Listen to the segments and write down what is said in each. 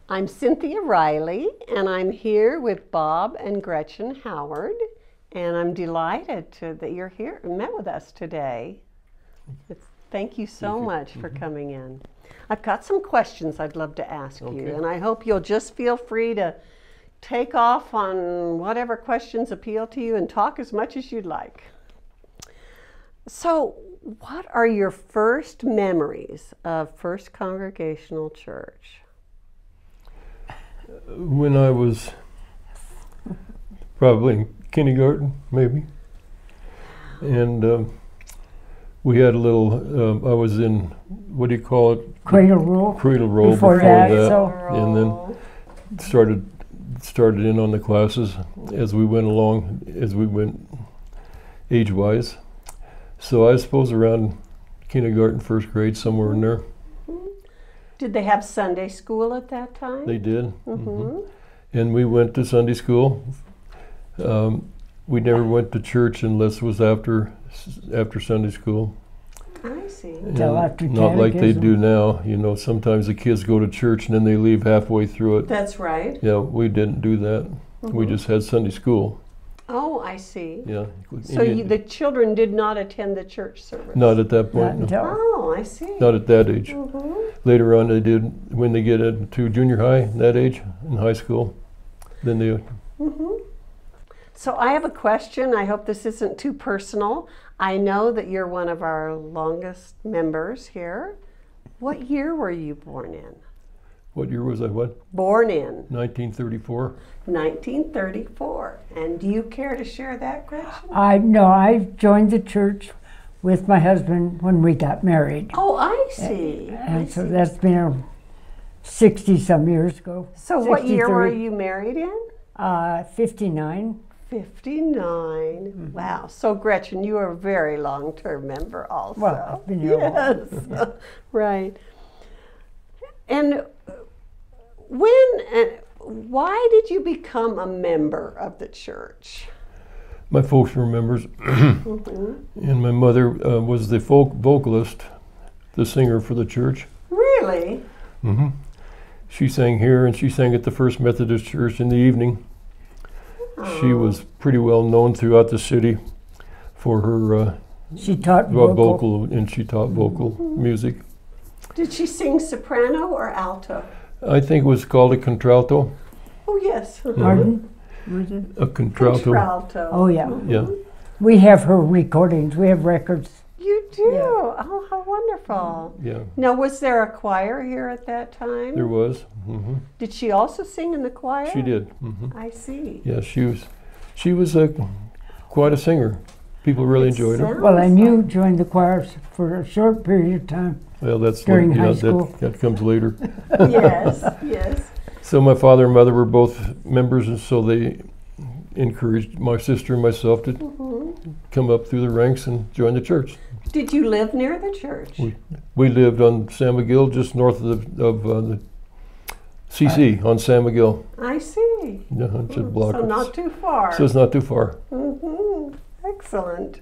I'm Cynthia Riley, and I'm here with Bob and Gretchen Howard, and I'm delighted that you're here and met with us today. Thank you so much for coming in. I've got some questions I'd love to ask you, and I hope you'll just feel free to take off on whatever questions appeal to you and talk as much as you'd like. So, what are your first memories of First Congregational Church? When I was probably in kindergarten, maybe. And we had a little, I was in, what do you call it? Cradle roll. Cradle roll before that. And then started in on the classes as we went along, as we went age-wise. So I suppose around kindergarten, first grade, somewhere in there. Did they have Sunday school at that time? They did. And we went to Sunday school. We never went to church unless it was after Sunday school. I see. Until after not like they do now. You know, sometimes the kids go to church and then they leave halfway through it. That's right. Yeah, we didn't do that. We just had Sunday school. Oh, I see. Yeah. So the children did not attend the church service? Not at that point. No. Oh, I see. Not at that age. Later on they did, when they get into junior high, that age, in high school, then they... So I have a question. I hope this isn't too personal. I know that you're one of our longest members here. What year were you born in? What year was I what? Born in. 1934. 1934. And do you care to share that, Gretchen? I joined the church with my husband when we got married. Oh, I see. And so that's been 60-some years ago. So what year were you married in? 59. 59. Wow. So Gretchen, you are a very long-term member also. Well, I've been here a while. Right. And why did you become a member of the church? My folks were members, and my mother was the vocalist, the singer for the church. Really? She sang here, and she sang at the First Methodist Church in the evening. She was pretty well known throughout the city for her she taught vocal, and she taught vocal music. Did she sing soprano or alto? I think it was called a contralto. Oh, yes. Pardon? A contralto. Contralto. Oh, yeah. Yeah. We have her recordings. We have records. You do? Yeah. Oh, how wonderful. Yeah. Now, was there a choir here at that time? There was. Did she also sing in the choir? She did. I see. Yeah, she was quite a singer. People really enjoyed her. Well, and you joined the choir for a short period of time. Well, that's during high school. That comes later. Yes, yes. So my father and mother were both members, and so they encouraged my sister and myself to come up through the ranks and join the church. Did you live near the church? We lived on San Miguel, just north of the CC on San Miguel. I see. Yeah, just a block. So not too far. So it's not too far. Excellent.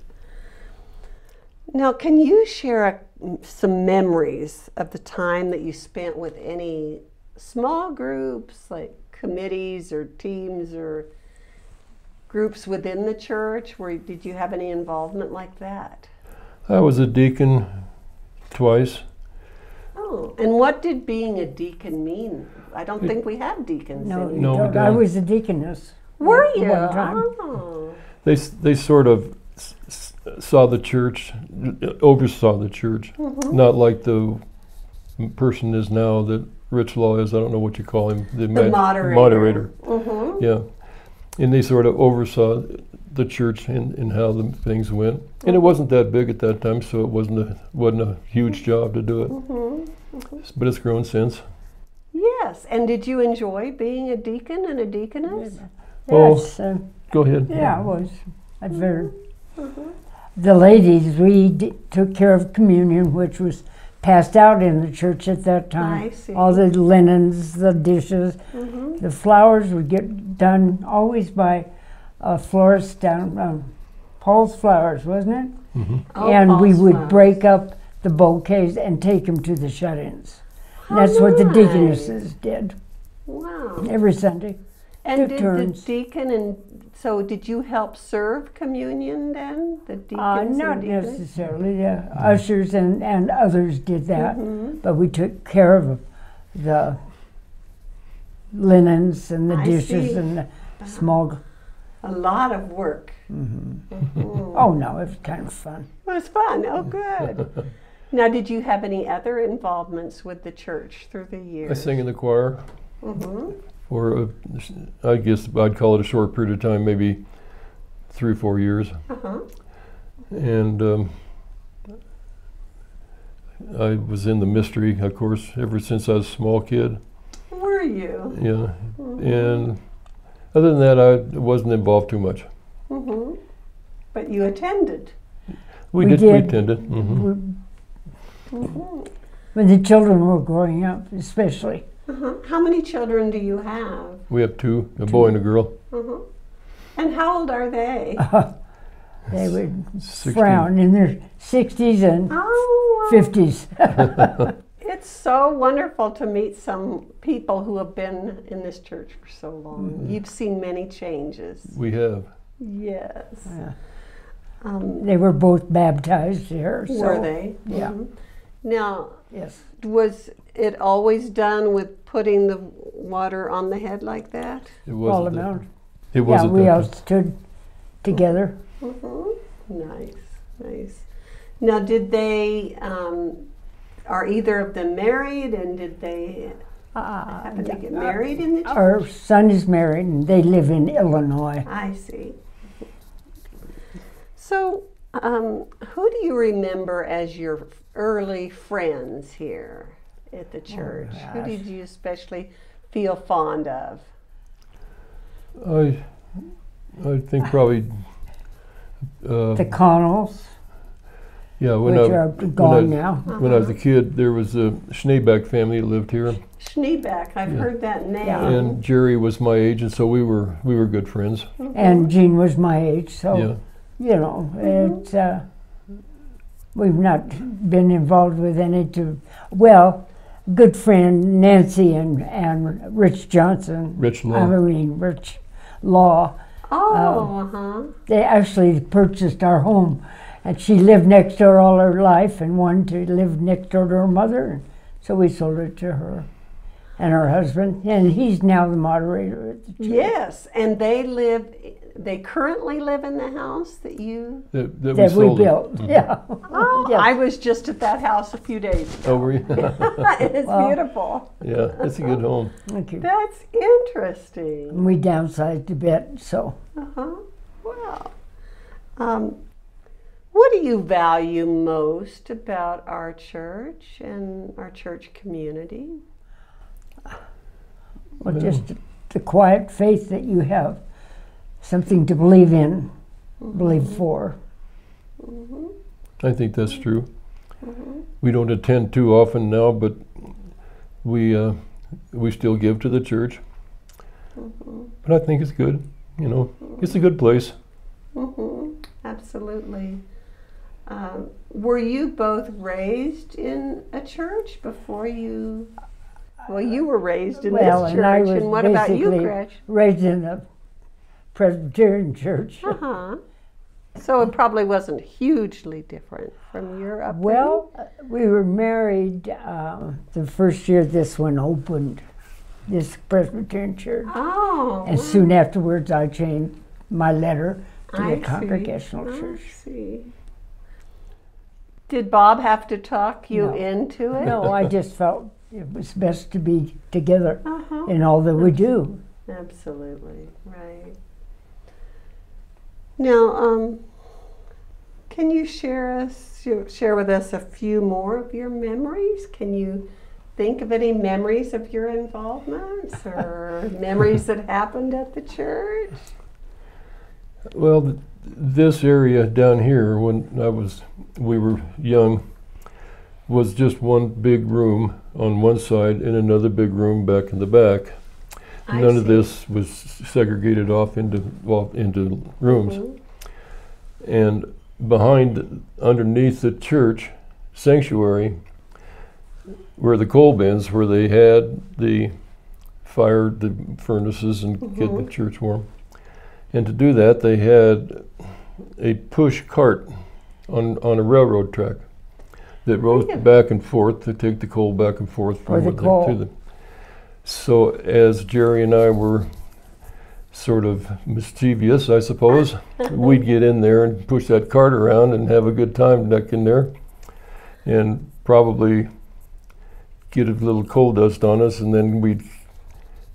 Now, can you share some memories of the time that you spent with any small groups, like committees or teams or groups within the church? Did you have any involvement like that? I was a deacon twice. Oh, and what did being a deacon mean? I don't think we have deacons anymore. No, I was a deaconess. Were you? One time. Oh. They sort of saw the church, oversaw the church, not like the person is now that Rich Law is. I don't know what you call him. The moderator. Yeah, and they sort of oversaw the church and how the things went. And it wasn't that big at that time, so it wasn't a huge job to do it. But it's grown since. Yes, and did you enjoy being a deacon and a deaconess? Yes. Go ahead. Yeah, I was. The ladies, we took care of communion, which was passed out in the church at that time. I see. All the linens, the dishes, the flowers would get done always by a florist down Paul's Flowers, wasn't it? Oh, and Paul's we would Flowers. break up the bouquets and take them to the shut-ins. That's what the deaconesses did. Wow. every Sunday. And Took did turns. the deacon so did you help serve communion then? The deacons Not and deaconess? necessarily. The ushers and others did that, Mhm. but we took care of the linens and the I dishes see. and the small. A lot of work. Oh no, it was kind of fun. It was fun. Oh, good. Now, did you have any other involvements with the church through the years? I sang in the choir Mm-hmm. for, I guess I'd call it a short period of time, maybe 3 or 4 years. Uh-huh. And I was in the mystery, of course, ever since I was a small kid. Were you? Yeah. Mm-hmm. And other than that, I wasn't involved too much. Mm-hmm. But you attended. We We did. attended. Hmm. Mm-hmm. When the children were growing up, especially. Uh-huh. How many children do you have? We have 2, a boy and a girl. Uh-huh. And how old are they? They would 16. frown in their 60s and Oh, wow. 50s. It's so wonderful to meet some people who have been in this church for so long. Mm-hmm. You've seen many changes. We have. Yes. Yeah. They They were both baptized here. were So, they? Yeah. Mhm. Now, Yes. was it always done with putting the water on the head like that? It All wasn't. around. It Yeah, wasn't. we that- all stood together. Nice, nice. Now, did they, are either of them married, and did they happen to get married in the church? Our son is married and they live in Illinois. I see. So, who do you remember as your early friends here at the church? Who gosh. did you especially feel fond of? I think probably. The Connels, Yeah, when which I, are when I gone was- now. when I was a kid, there was a Schneebeck family that lived here, Schneebeck, I've Yeah. heard that name. Yeah. and Jerry was my age, and so we were good friends. And Jean was my age, so, Yeah, you know, it's, we've not been involved with any well, good friend Nancy and Rich Johnson. Rich Law. I mean, Rich Law. Oh, uh-huh. They actually purchased our home, and she lived next door all her life and wanted to live next door to her mother, and so we sold it to her and her husband, and he's now the moderator at the church. Yes, and they currently live in the house that you... that That we sold it. built, yeah. Oh, Yeah. I was just at that house a few days ago. Oh, were you? It's Wow. beautiful. Yeah, it's a good home. Thank you. That's interesting. And we downsized a bit, so Uh-huh. Wow. What do you value most about our church and our church community? well, just the quiet faith that you have, something to believe in, believe for. I think that's true. We don't attend too often now, but we still give to the church. But I think it's good. You know, it's a good place. Absolutely. Were you both raised in a church before you? Well, you were raised in Well, this and I church, was and what about you, basically Gretchen? raised in a Presbyterian church. Uh-huh. So it probably wasn't hugely different from your upbringing. Well, we were married the first year this one opened, this Presbyterian church. Oh, And soon afterwards, I changed my letter to I the see. Congregational I church. see. Did Bob have to talk you No. into it? No, I just felt it was best to be together Uh-huh. in all that we do. Absolutely, right. Now, can you share with us a few more of your memories? Can you think of any memories of your involvements or memories that happened at the church? Well, this area down here, when we were young, was just one big room on one side and another big room back in the back. I None of see. this was segregated off into rooms. Mhm. And underneath the church sanctuary, were the coal bins where they had the fire the furnaces and get the church warm. And to do that, they had a push cart on a railroad track that rode back and forth to take the coal back and forth from the coal. to the. So as Jerry and I were sort of mischievous, I suppose, we'd get in there and push that cart around and have a good time back in there, and probably get a little coal dust on us, and then we'd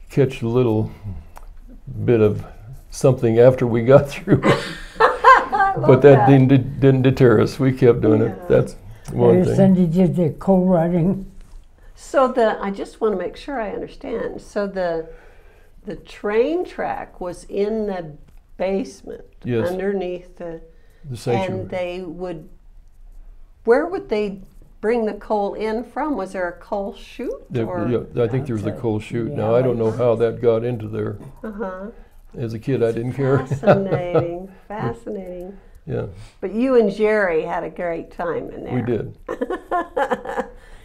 catch a little bit of something after we got through. But that didn't deter us. We kept doing it. That's one thing. Cindy did the coal riding. So I just want to make sure I understand. So the train track was in the basement, Yes. underneath the sanctuary. and where would they bring the coal in from? Was there a coal chute? I think there was a coal chute. Now, I don't know how that got into there. As a kid, I didn't care. Fascinating, fascinating. Yeah. But you and Jerry had a great time in there. We did.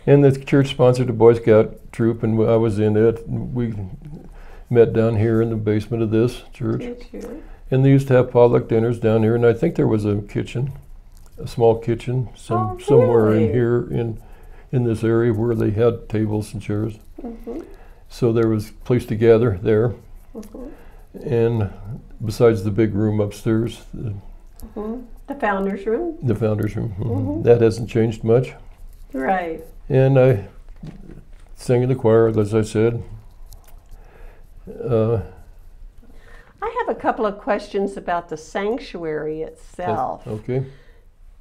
And the church sponsored a Boy Scout troop, and I was in it. We met down here in the basement of this church. Did you? And they used to have potluck dinners down here, and I think there was a kitchen, a small kitchen, somewhere in really? here in this area where they had tables and chairs. So there was a place to gather there. And besides the big room upstairs, The founder's room? the founder's room, that hasn't changed much. Right. And I sang in the choir, as I said. I have a couple of questions about the sanctuary itself. Okay.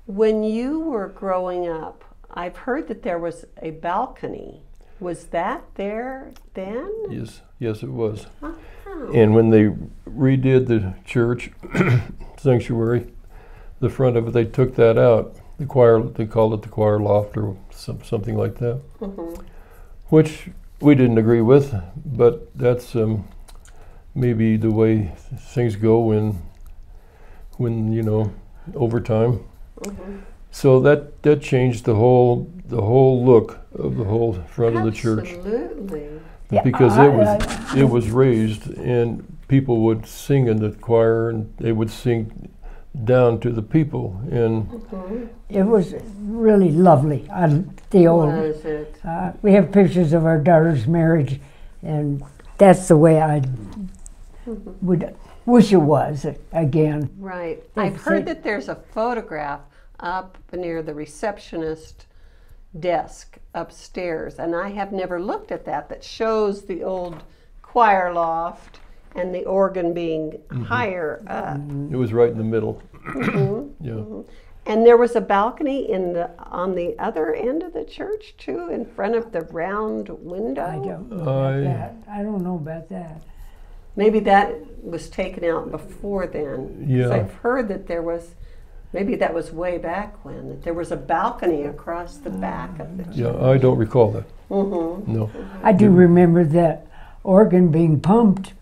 When you were growing up, I've heard that there was a balcony. Was that there then? Yes, it was. Oh. And when they redid the church sanctuary, the front of it, they took that out. The choir, they called it the choir loft or something like that, which we didn't agree with, but that's maybe the way things go when over time. So that changed the whole look of the whole front of the church. Absolutely. Because it was raised, and people would sing in the choir, and they would sing down to the people, and It was really lovely. The old. Was it? We have pictures of our daughter's marriage, and that's the way I would wish it was again. Right. I've heard that there's a photograph up near the receptionist desk upstairs, and I have never looked at that shows the old choir loft and the organ being higher up. it was right in the middle. Yeah. And there was a balcony on the other end of the church too, in front of the round window. I don't know about that. I don't know about that. Maybe that was taken out before then. 'Cause Yeah. I've heard that there was, maybe that was way back when, that there was a balcony across the back of the church. Yeah, I don't recall that. No. I do remember that organ being pumped,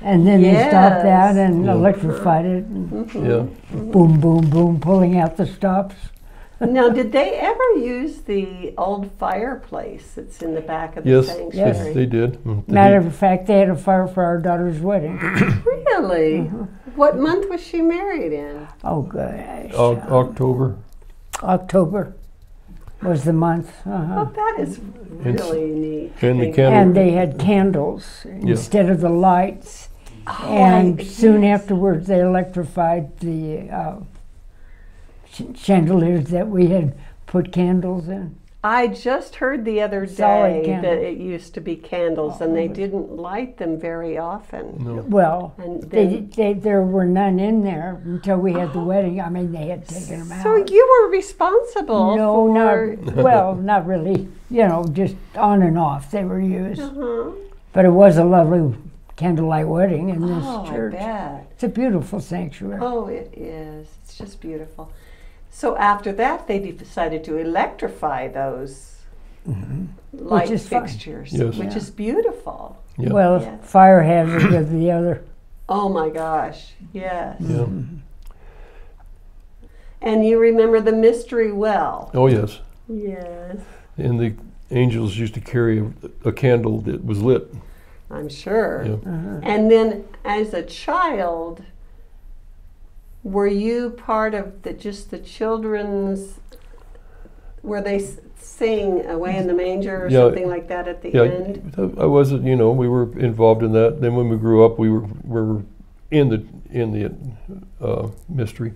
and then they stopped that and electrified it, and Yeah. boom, boom, boom, pulling out the stops. Now, did they ever use the old fireplace that's in the back of the Yes, sanctuary? they did. Matter of fact, they had a fire for our daughter's wedding. Really? What month was she married in? Oh gosh, October. October was the month. Oh, that is really neat. And the Thank candle- And they had candles instead of the lights. And soon afterwards, they electrified the chandeliers that we had put candles in. I just heard the other Solid day candles. that it used to be candles, and they didn't light them very often. No. Well, And there were none in there until we had the wedding. I mean, they had taken them out. So you were responsible No, for... not really. Just on and off they were used. Uh-huh. But it was a lovely candlelight wedding in this Oh, church. I bet. It's a beautiful sanctuary. Oh, it is. It's just beautiful. So after that, they decided to electrify those light Which is fine. fixtures, Yes. which is beautiful. Yeah. Well, Yes. fire hazard of the other. Oh my gosh, yes. Yeah. And you remember the mystery well? Oh, yes. Yes. And the angels used to carry a candle that was lit I'm sure. Yeah. And then as a child, were you part of just the children's, were they sing Away in the Manger or something like that at the end? I wasn't, we were involved in that. Then when we grew up, we were in the mystery.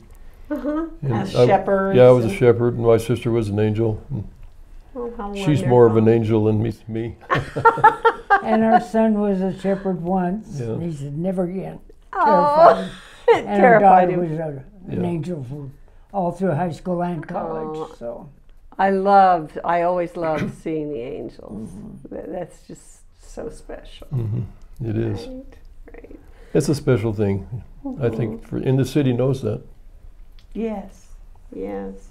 As shepherds. Yeah, I was a shepherd, and my sister was an angel. Oh, how She's more of an angel than me. And our son was a shepherd once. Yeah. And he said, never again. Oh, And our terrified daughter him. was an angel for all through high school and college. Oh. So I always loved seeing the angels. That's just so special. It is. Right. It's a special thing. I think in the city knows that. Yes, yes.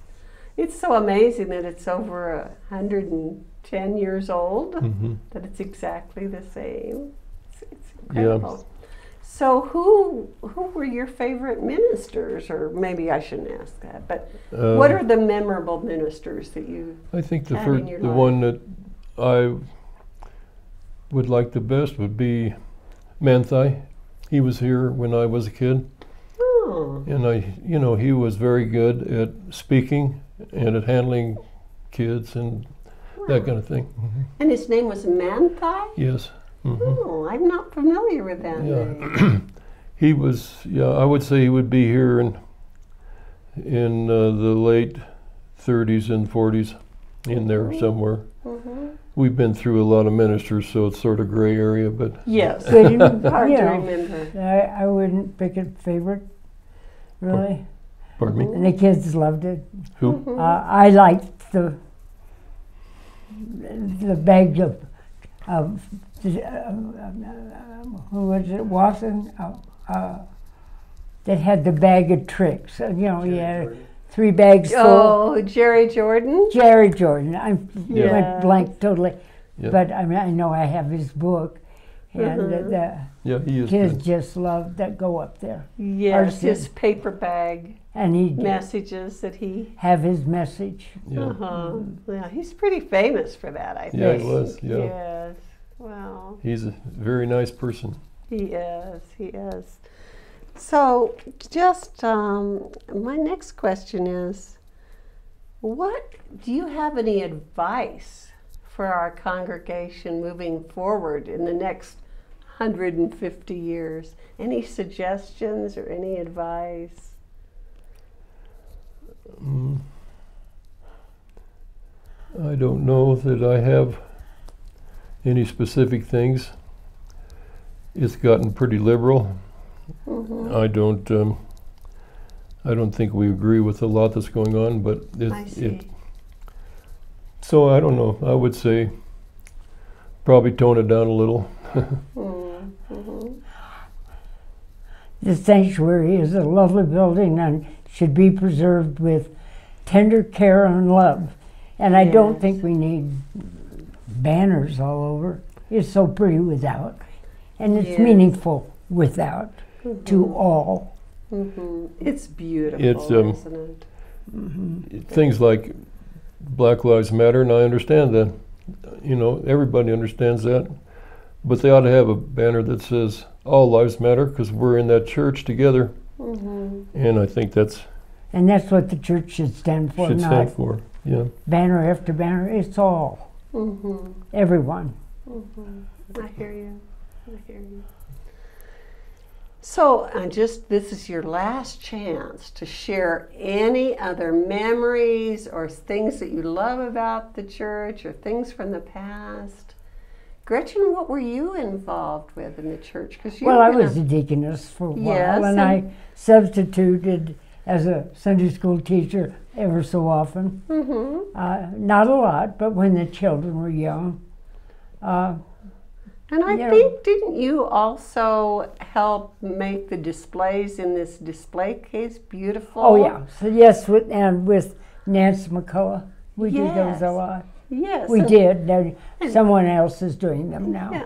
It's so amazing that it's over 110 years old, that it's exactly the same. It's incredible. So who were your favorite ministers? Or maybe I shouldn't ask that, but what are the memorable ministers that you I think the had in your life? one that I would like the best would be Mahthei. He was here when I was a kid. Oh. And he was very good at speaking and at handling kids and that kind of thing. And his name was Mahthei? Yes. Oh, I'm not familiar with that name. He was, I would say he would be here in the late 30s and 40s, in there somewhere. We've been through a lot of ministers, so it's sort of gray area, but Yes, But you know, hard to remember. I wouldn't pick a favorite, really. pardon me. And the kids loved it. Who? I liked the bag of who was it? Watson that had the bag of tricks. He had 3 bags full. Oh, Jerry Jordan? Jerry Jordan. I Yes. went blank totally. Yep. But I mean, I know I have his book, and the Yeah, he is kids good. just love that go up there. Yes, Ours his paper bag And he'd messages that he. have his message. Yeah. Yeah, he's pretty famous for that, I think. Yeah, he was, yeah. Yes. Well, He's a very nice person. he is. He is. So, just my next question is, do you have any advice for our congregation moving forward in the next 150 years? Any suggestions or any advice? I don't know that I have any specific things. It's gotten pretty liberal. I don't think we agree with a lot that's going on, but I see. So I don't know. I would say probably tone it down a little. The sanctuary is a lovely building and should be preserved with tender care and love. And I don't think we need banners all over. It's so pretty without. And it's meaningful without to all. It's beautiful, It's, isn't it? Things like Black Lives Matter, and I understand that. Everybody understands that. But they ought to have a banner that says all lives matter, because we're in that church together. And I think that's And that's what the church should stand for, not yeah. banner after banner. It's all. Everyone. I hear you. I hear you. So, this is your last chance to share any other memories or things that you love about the church or things from the past. Gretchen, what were you involved with in the church? Well, I was a deaconess for a while, and I substituted as a Sunday school teacher ever so often. Not a lot, but when the children were young. And I think, didn't you also help make the displays in this display case beautiful? Oh, yeah. So, yes, with Nancy McCullough, we did those a lot. Yes. We did. Someone else is doing them now. Yeah.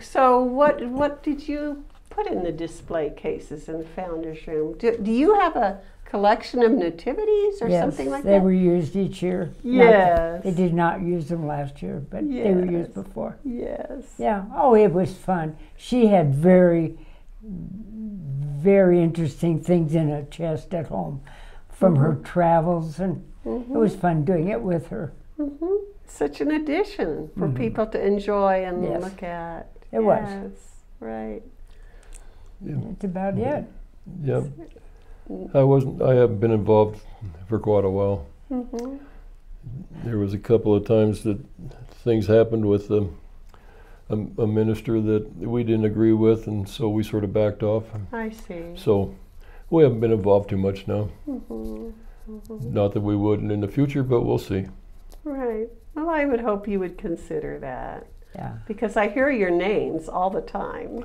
So what did you put put in the display cases in the founder's room? Do you have a collection of nativities or Yes, something like they that? were used each year. Yes. They did not use them last year, but they were used Yes. before. Yes. Yeah. Oh, it was fun. She had very, very interesting things in a chest at home from her travels, and it was fun doing it with her. Such an addition for people to enjoy and Yes. look at. It was. Yes, right. That's about it. Yeah. I haven't been involved for quite a while. There was a couple of times that things happened with a minister that we didn't agree with, and so we sort of backed off. I see. So we haven't been involved too much now. Not that we wouldn't in the future, but we'll see. Right. Well, I would hope you would consider that. Yeah. Because I hear your names all the time,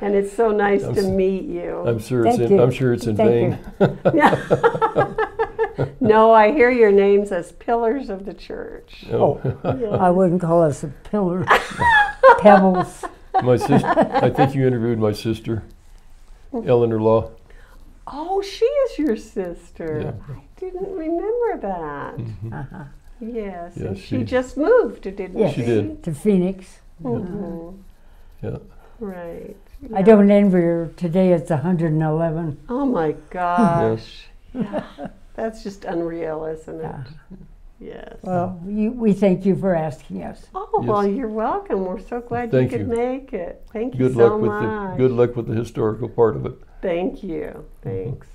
and it's so nice to meet you. I'm sure Thank it's you. I'm sure it's in Thank vain. No, I hear your names as pillars of the church. Oh, Yes. I wouldn't call us a pillar. Pebbles. My sister, I think you interviewed my sister, Eleanor Law. Oh, she is your sister. Yeah. I didn't remember that. Uh-huh. Yes, Yes, and she she- just moved, didn't Yes. she? She did. To Phoenix. Yeah. Right. I don't envy her. Today it's 111. Oh my gosh. Yeah. That's just unreal, isn't it? Yeah. Yes. Well, we thank you for asking us. Oh, well, Yes. you're welcome. We're so glad Thank you could you. make it. Thank you Good so luck with much. the good luck with the historical part of it. Thank you. Thanks.